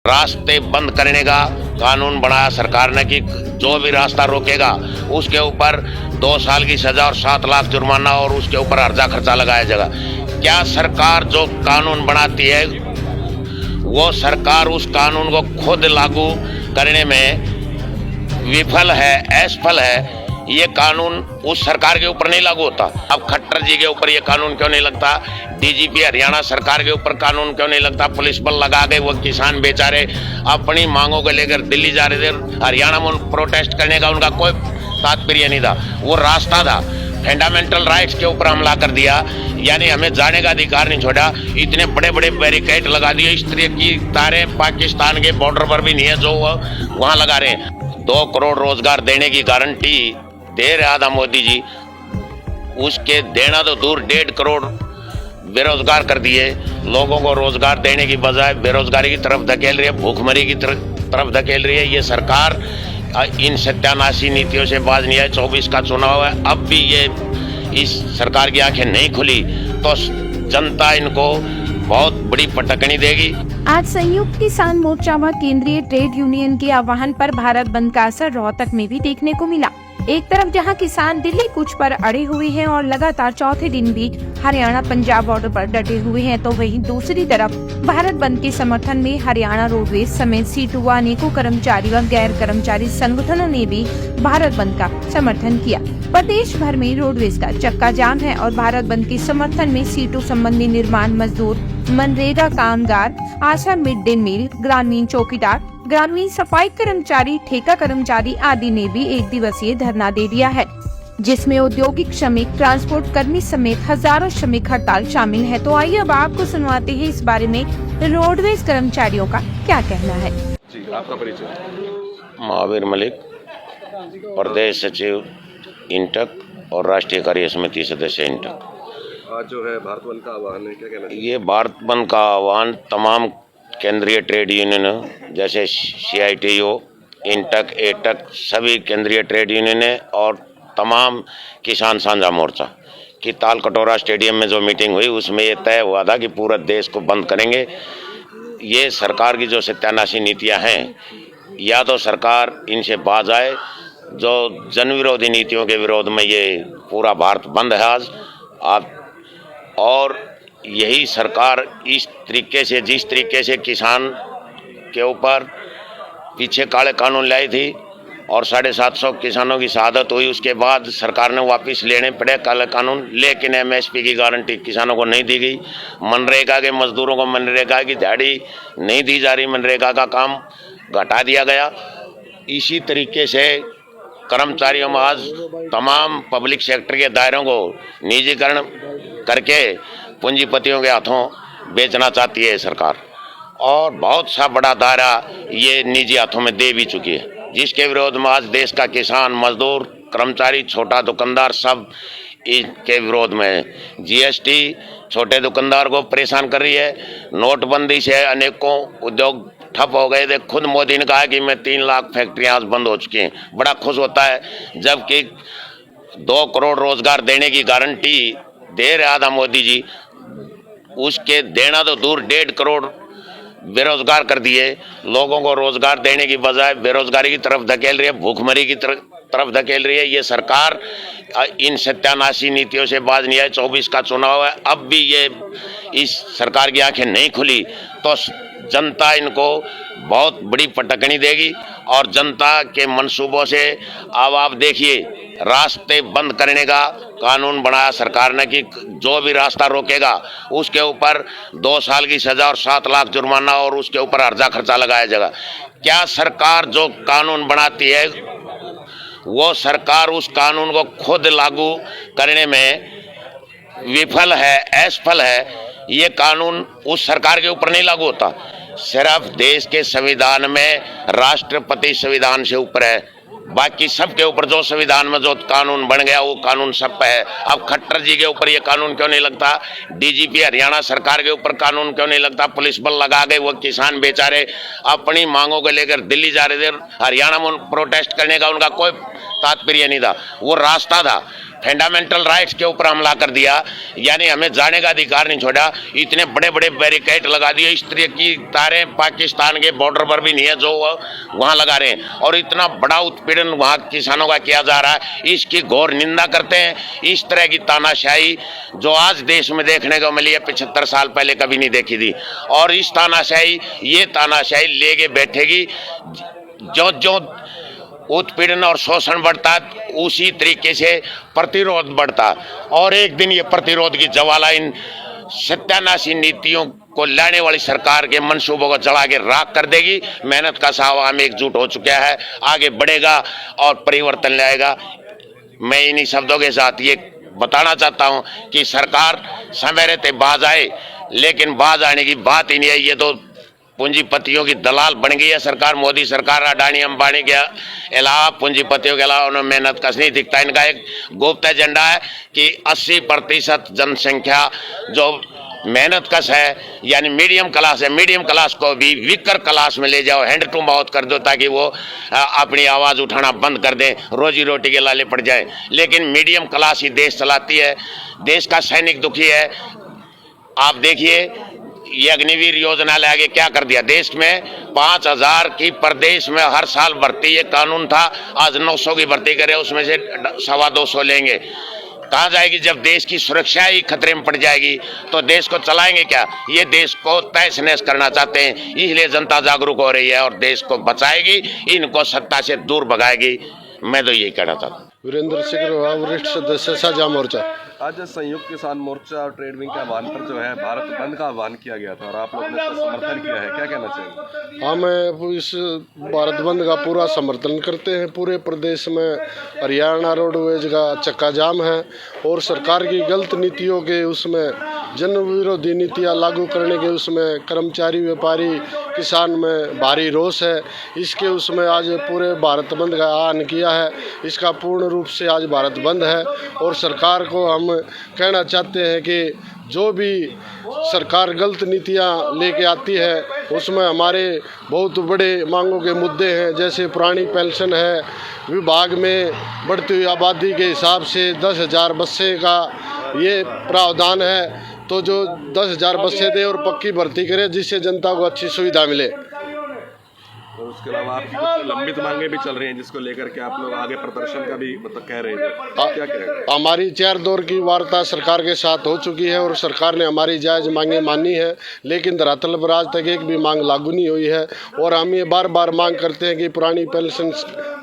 रास्ते बंद करने का कानून बनाया सरकार ने कि जो भी रास्ता रोकेगा उसके ऊपर 2 साल की सजा और 7 लाख जुर्माना और उसके ऊपर अर्जा खर्चा लगाया जाएगा। क्या सरकार जो कानून बनाती है वो सरकार उस कानून को खुद लागू करने में विफल है, असफल है? ये कानून उस सरकार के ऊपर नहीं लागू होता। अब खट्टर जी के ऊपर ये कानून क्यों नहीं लगता? डीजीपी हरियाणा सरकार के ऊपर कानून क्यों नहीं लगता? पुलिस बल लगा के वो किसान बेचारे अपनी मांगों को लेकर दिल्ली जा रहे थे। हरियाणा में प्रोटेस्ट करने का उनका कोई तात्पर्य नहीं था, वो रास्ता था। फंडामेंटल राइट्स के ऊपर हमला कर दिया, यानी हमें जाने का अधिकार नहीं छोड़ा। इतने बड़े बड़े बैरिकेड लगा दिए, इस तरह की तारें पाकिस्तान के बॉर्डर पर भी नहीं है जो वहां लगा रहे हैं। 2 करोड़ रोजगार देने की गारंटी दे रहा था मोदी जी, उसके देना तो दूर 1.5 करोड़ बेरोजगार कर दिए। लोगों को रोजगार देने की बजाय बेरोजगारी की तरफ धकेल रही है, भूखमरी की तरफ धकेल रही है। ये सरकार इन सत्यानाशी नीतियों से बाज नहीं है। 24 का चुनाव है, अब भी ये इस सरकार की आंखें नहीं खुली तो जनता इनको बहुत बड़ी पटकनी देगी। आज संयुक्त किसान मोर्चा व केंद्रीय ट्रेड यूनियन के आह्वान पर भारत बंद का असर रोहतक में भी देखने को मिला। एक तरफ जहां किसान दिल्ली कूच पर अड़े हुए हैं और लगातार चौथे दिन भी हरियाणा पंजाब बॉर्डर पर डटे हुए हैं, तो वहीं दूसरी तरफ भारत बंद के समर्थन में हरियाणा रोडवेज समेत सीटू व अनेकों कर्मचारी व गैर कर्मचारी संगठनों ने भी भारत बंद का समर्थन किया। प्रदेश भर में रोडवेज का चक्का जाम है और भारत बंद के समर्थन में सीटू संबंधी निर्माण मजदूर, मनरेगा कामगार, आशा मिड डे मील, ग्रामीण चौकीदार, ग्रामीण सफाई कर्मचारी, ठेका कर्मचारी आदि ने भी 1 दिवसीय धरना दे दिया है, जिसमें औद्योगिक श्रमिक, ट्रांसपोर्ट कर्मी समेत हजारों श्रमिक हड़ताल शामिल है। तो आइए अब आपको सुनवाते हैं इस बारे में रोडवेज कर्मचारियों का क्या कहना है। जी, आपका परिचय? महावीर मलिक, प्रदेश सचिव इंटक और राष्ट्रीय कार्य समिति सदस्य इंटक। आज जो है भारत बंद का आह्वान है, क्या कहना चाहिए? ये भारत बंद का आह्वान तमाम केंद्रीय ट्रेड यूनियन जैसे CITU, इंटक, एटक, सभी केंद्रीय ट्रेड यूनियन और तमाम किसान साझा मोर्चा की ताल कटोरा स्टेडियम में जो मीटिंग हुई उसमें ये तय हुआ था कि पूरे देश को बंद करेंगे। ये सरकार की जो सत्यानाशी नीतियां हैं, या तो सरकार इनसे बाज आए, जो जन विरोधी नीतियों के विरोध में ये पूरा भारत बंद है आज। और यही सरकार इस तरीके से, जिस तरीके से किसान के ऊपर पीछे काले कानून लाई थी और 750 किसानों की शहादत हुई, उसके बाद सरकार ने वापस लेने पड़े काले कानून, लेकिन MSP की गारंटी किसानों को नहीं दी गई। मनरेगा के मजदूरों को मनरेगा की दिहाड़ी नहीं दी जा रही, मनरेगा का काम घटा दिया गया। इसी तरीके से कर्मचारियों में आज तमाम पब्लिक सेक्टर के दायरों को निजीकरण करके पूंजीपतियों के हाथों बेचना चाहती है सरकार, और बहुत सा बड़ा दायरा ये निजी हाथों में दे भी चुकी है, जिसके विरोध में आज देश का किसान, मजदूर, कर्मचारी, छोटा दुकानदार सब इसके विरोध में। GST छोटे दुकानदार को परेशान कर रही है। नोटबंदी से अनेकों उद्योग ठप हो गए थे। खुद मोदी ने कहा कि मैं 3 लाख फैक्ट्रियां आज बंद हो चुकी हैं। बड़ा खुश होता है, जबकि 2 करोड़ रोजगार देने की गारंटी दे रहा था मोदी जी, उसके देना तो दूर 1.5 करोड़ बेरोजगार कर दिए। लोगों को रोजगार देने की बजाय बेरोजगारी की तरफ धकेल रही है, भूखमरी की तरफ धकेल रही है। ये सरकार इन सत्यानाशी नीतियों से बाज नहीं है। 24 का चुनाव है, अब भी ये इस सरकार की आंखें नहीं खुली तो जनता इनको बहुत बड़ी पटकनी देगी। और जनता के मंसूबों से अब आप देखिए, रास्ते बंद करने का कानून बनाया सरकार ने कि जो भी रास्ता रोकेगा उसके ऊपर 2 साल की सजा और 7 लाख जुर्माना और उसके ऊपर अर्जा खर्चा लगाया जाएगा। क्या सरकार जो कानून बनाती है वो सरकार उस कानून को खुद लागू करने में विफल है, असफल है? ये कानून उस सरकार के ऊपर नहीं लागू होता। सिर्फ देश के संविधान में राष्ट्रपति संविधान से ऊपर है, बाकी सबके ऊपर जो संविधान में जो कानून बन गया वो कानून सब पे है। अब खट्टर जी के ऊपर ये कानून क्यों नहीं लगता? डीजीपी हरियाणा सरकार के ऊपर कानून क्यों नहीं लगता? पुलिस बल लगा के वो किसान बेचारे अपनी मांगों को लेकर दिल्ली जा रहे थे। हरियाणा में प्रोटेस्ट करने का उनका कोई तात्पर्य नहीं था, वो रास्ता था। फंडामेंटल राइट्स के ऊपर हमला कर दिया, यानी हमें जाने का अधिकार नहीं छोड़ा। इतने बड़े बड़े बैरिकेड लगा दिए, इस तरह की तारें पाकिस्तान के बॉर्डर पर भी नहीं है जो वहां लगा रहे हैं, और इतना बड़ा उत्पीड़न वहां किसानों का किया जा रहा है, इसकी घोर निंदा करते हैं। इस तरह की तानाशाही जो आज देश में देखने को मिली है 75 साल पहले कभी नहीं देखी थी, और इस तानाशाही ये तानाशाही लेके बैठेगी। जो जो उत्पीड़न और शोषण बढ़ता उसी तरीके से प्रतिरोध बढ़ता, और एक दिन ये प्रतिरोध की ज्वाला इन सत्यानाशी नीतियों को लाने वाली सरकार के मंसूबों को जला के राख कर देगी। मेहनत का साहब एकजुट हो चुका है, आगे बढ़ेगा और परिवर्तन लाएगा। मैं इन्हीं शब्दों के साथ ये बताना चाहता हूं कि सरकार समय रहते बाज आए, लेकिन बाज आने की बात ही नहीं है। ये तो पूंजीपतियों की दलाल बन गई है सरकार। मोदी सरकार अडानी अंबानी के अलावा पूंजीपतियों के अलावा उन्हें मेहनत कश नहीं दिखता। इनका एक गुप्त एजेंडा है कि 80% जनसंख्या जो मेहनत कश है, यानी मीडियम क्लास है, मीडियम क्लास को भी वीकर क्लास में ले जाओ, हैंड टू माउथ कर दो, ताकि वो अपनी आवाज़ उठाना बंद कर दें, रोजी रोटी के लाले पड़ जाए। लेकिन मीडियम क्लास ही देश चलाती है, देश का सैनिक दुखी है। आप देखिए ये अग्निवीर योजना ले आगे क्या कर दिया। देश में 5000 की प्रदेश में हर साल भर्ती, ये कानून था, आज 900 की भर्ती करे, उसमें से 225 लेंगे। कहाँ जाएगी जब देश की सुरक्षा ही खतरे में पड़ जाएगी, तो देश को चलाएंगे क्या? ये देश को तहस नहस करना चाहते हैं, इसलिए जनता जागरूक हो रही है और देश को बचाएगी, इनको सत्ता से दूर भगाएगी। मैं तो यही कहना चाहता हूँ। वीरेंद्र सिंह वरिष्ठ सदस्य साझा मोर्चा। आज संयुक्त किसान मोर्चा और ट्रेड विंग के आह्वान पर जो है भारत बंद का आह्वान किया गया था और आप लोगों ने इसका समर्थन किया है, क्या कहना चाहिए? हम इस भारत बंद का पूरा समर्थन करते हैं। पूरे प्रदेश में हरियाणा रोडवेज का चक्का जाम है और सरकार की गलत नीतियों के उसमें जन विरोधी नीतियाँ लागू करने के उसमें कर्मचारी व्यापारी किसान में भारी रोष है। इसके उसमें आज पूरे भारत बंद का आह्वान किया है। इसका पूर्ण रूप से आज भारत बंद है और सरकार को हम कहना चाहते हैं कि जो भी सरकार गलत नीतियां लेके आती है उसमें हमारे बहुत बड़े मांगों के मुद्दे हैं, जैसे पुरानी पेंशन है, विभाग में बढ़ती हुई आबादी के हिसाब से 10,000 बसें का ये प्रावधान है, तो जो 10,000 बसें दे और पक्की भर्ती करे जिससे जनता को अच्छी सुविधा मिले। और उसके अलावा आपकी कुछ लंबित मांगे भी चल रही हैं जिसको लेकर के आप लोग आगे प्रदर्शन का भी मतलब कह रहे हैं, क्या कहेंगे? हमारी 4 दौर की वार्ता सरकार के साथ हो चुकी है और सरकार ने हमारी जायज़ मांगे मानी है, लेकिन धरातल पर आज तक एक भी मांग लागू नहीं हुई है। और हम ये बार बार मांग करते हैं कि पुरानी पेंशन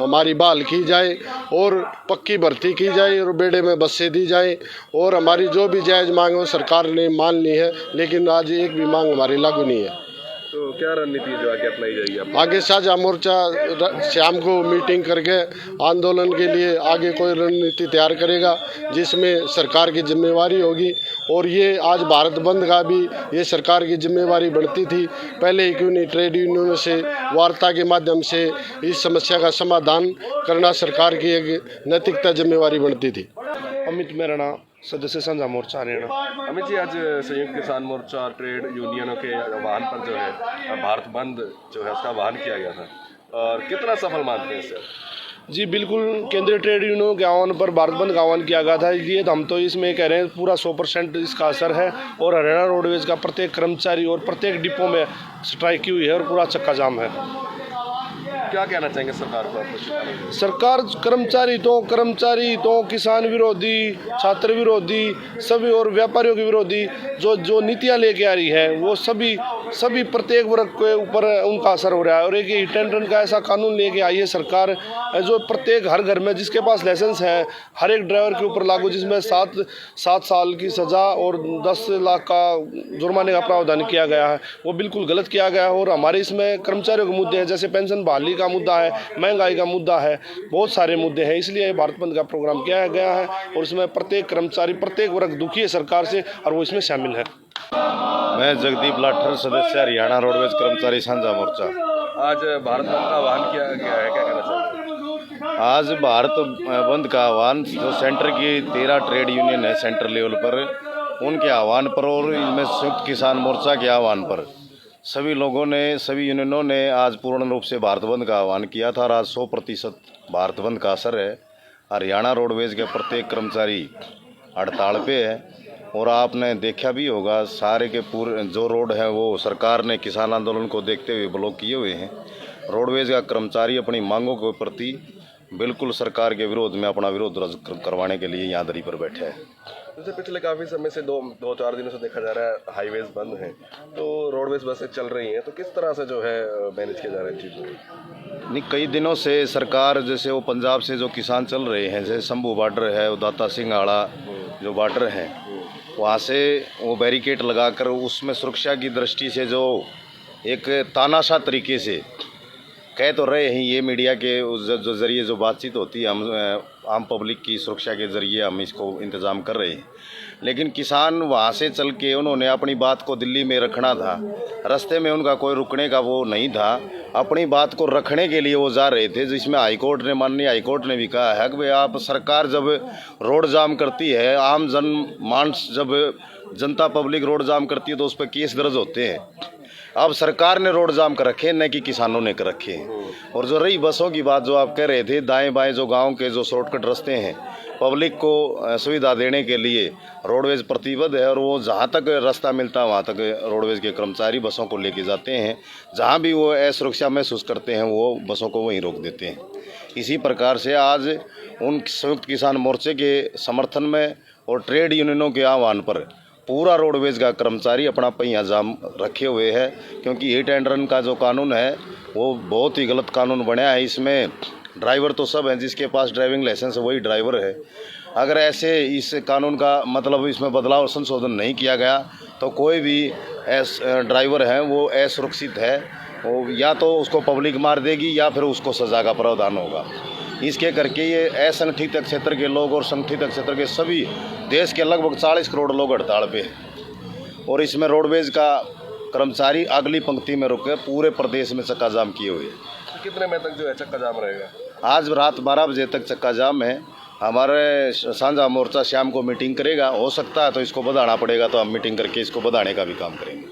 हमारी बहाल की जाए और पक्की भर्ती की जाए और बेड़े में बसें दी जाए, और हमारी जो भी जायज़ मांग हो सरकार ने मान ली है, लेकिन आज एक भी मांग हमारी लागू नहीं है। तो क्या रणनीति जो आगे अपनाई जाएगी आप? आगे साझा मोर्चा शाम को मीटिंग करके आंदोलन के लिए आगे कोई रणनीति तैयार करेगा जिसमें सरकार की जिम्मेवारी होगी। और ये आज भारत बंद का भी ये सरकार की जिम्मेवारी बढ़ती थी, पहले ही क्यों नहीं ट्रेड यूनियनों से वार्ता के माध्यम से इस समस्या का समाधान करना सरकार की एक नैतिकता जिम्मेवारी बनती थी। अमित मेहरा, सदस्य साझा मोर्चा हरियाणा। अमित जी, आज संयुक्त किसान मोर्चा और ट्रेड यूनियनों के आह्वान पर जो है भारत बंद जो है उसका आह्वान किया गया था, और कितना सफल मानते हैं इसे? जी बिल्कुल, केंद्रीय ट्रेड यूनियनों के आह्वान पर भारत बंद का आह्वान किया गया था, इसलिए हम तो इसमें कह रहे हैं पूरा 100% इसका असर है। और हरियाणा रोडवेज का प्रत्येक कर्मचारी और प्रत्येक डिपो में स्ट्राइक की हुई है और पूरा चक्का जाम है। क्या कहना चाहेंगे सरकार को आप? सरकार कर्मचारी तो किसान विरोधी, छात्र विरोधी, सभी और व्यापारियों के विरोधी जो नीतियां लेके आ रही है वो सभी प्रत्येक वर्ग के ऊपर उनका असर हो रहा है। और एक हिट एंड रन का ऐसा कानून लेके आई है सरकार जो प्रत्येक हर घर में जिसके पास लाइसेंस है हर एक ड्राइवर के ऊपर लागू, जिसमें 7 साल की सज़ा और 10 लाख का जुर्माने का प्रावधान किया गया है। वो बिल्कुल गलत किया गया है। और हमारे इसमें कर्मचारियों के मुद्दे हैं, जैसे पेंशन बहाली का मुद्दा है, महंगाई का मुद्दा है, बहुत सारे मुद्दे हैं, इसलिए भारत बंद का प्रोग्राम किया गया है। और इसमें प्रत्येक कर्मचारी, प्रत्येक वर्ग दुखी है सरकार से और वो इसमें शामिल है। मैं जगदीप लाठर, सदस्य हरियाणा रोडवेज कर्मचारी साझा मोर्चा। आज भारत बंद का आह्वान किया गया है, क्या कहना चाहेंगे? आज भारत बंद का आह्वान जो सेंटर की 13 ट्रेड यूनियन है सेंटर लेवल पर, उनके आह्वान पर और इनमें संयुक्त किसान मोर्चा के आह्वान पर सभी लोगों ने, सभी यूनियनों ने आज पूर्ण रूप से भारत बंद का आह्वान किया था। और आज 100% भारत बंद का असर है। हरियाणा रोडवेज के प्रत्येक कर्मचारी हड़ताल पे है। और आपने देखा भी होगा सारे के पूरे जो रोड है वो सरकार ने किसान आंदोलन को देखते हुए ब्लॉक किए हुए हैं। रोडवेज का कर्मचारी अपनी मांगों के प्रति बिल्कुल सरकार के विरोध में अपना विरोध करवाने के लिए यहाँ दरी पर बैठे हैं। जैसे पिछले काफ़ी समय से दो चार दिनों से देखा जा रहा है हाईवेज बंद हैं, तो रोडवेज बसें चल रही हैं, तो किस तरह से जो है मैनेज किया जा रहा है चीज़ों? नहीं, कई दिनों से सरकार जैसे वो पंजाब से जो किसान चल रहे हैं, जैसे शंभू बॉर्डर है, वो दाता सिंघाड़ा जो बॉर्डर है, वहाँ से वो बैरिकेड लगाकर उसमें सुरक्षा की दृष्टि से जो एक तानाशाह तरीके से कह तो रहे हैं, ये मीडिया के जो ज़रिए जो बातचीत होती है, हम आम पब्लिक की सुरक्षा के ज़रिए हम इसको इंतज़ाम कर रहे हैं। लेकिन किसान वहाँ से चल के उन्होंने अपनी बात को दिल्ली में रखना था, रास्ते में उनका कोई रुकने का वो नहीं था, अपनी बात को रखने के लिए वो जा रहे थे, जिसमें हाईकोर्ट ने माननीय हाईकोर्ट ने भी कहा है कि भाई आप सरकार जब रोड जाम करती है, आम जनमानस जब जनता पब्लिक रोड जाम करती है तो उस पर केस दर्ज होते हैं। अब सरकार ने रोड जाम कर रखे, न कि किसानों ने कर रखे हैं। और जो रही बसों की बात जो आप कह रहे थे, दाएं बाएं जो गांव के जो शॉर्टकट रास्ते हैं, पब्लिक को सुविधा देने के लिए रोडवेज प्रतिबद्ध है। और वो जहां तक रास्ता मिलता है वहां तक रोडवेज के कर्मचारी बसों को लेके जाते हैं। जहां भी वो असुरक्षा महसूस करते हैं वो बसों को वहीं रोक देते हैं। इसी प्रकार से आज उन संयुक्त किसान मोर्चे के समर्थन में और ट्रेड यूनियनों के आह्वान पर पूरा रोडवेज का कर्मचारी अपना पहिया जाम रखे हुए है, क्योंकि हिट एंड रन का जो कानून है वो बहुत ही गलत कानून बनाया है। इसमें ड्राइवर तो सब हैं, जिसके पास ड्राइविंग लाइसेंस है वही ड्राइवर है। अगर ऐसे इस कानून का मतलब इसमें बदलाव और संशोधन नहीं किया गया तो कोई भी ड्राइवर है वो असुरक्षित है, वो या तो उसको पब्लिक मार देगी या फिर उसको सज़ा का प्रावधान होगा। इसके करके ये असंगठित क्षेत्र के लोग और संगठित क्षेत्र के सभी देश के लगभग 40 करोड़ लोग हड़ताल पे हैं। और इसमें रोडवेज का कर्मचारी अगली पंक्ति में रुके पूरे प्रदेश में चक्का जाम किए हुए हैं। तो कितने में तक जो है चक्का जाम रहेगा? आज रात 12 बजे तक चक्का जाम है। हमारे साझा मोर्चा शाम को मीटिंग करेगा, हो सकता है तो इसको बढ़ाना पड़ेगा तो हम मीटिंग करके इसको बढ़ाने का भी काम करेंगे।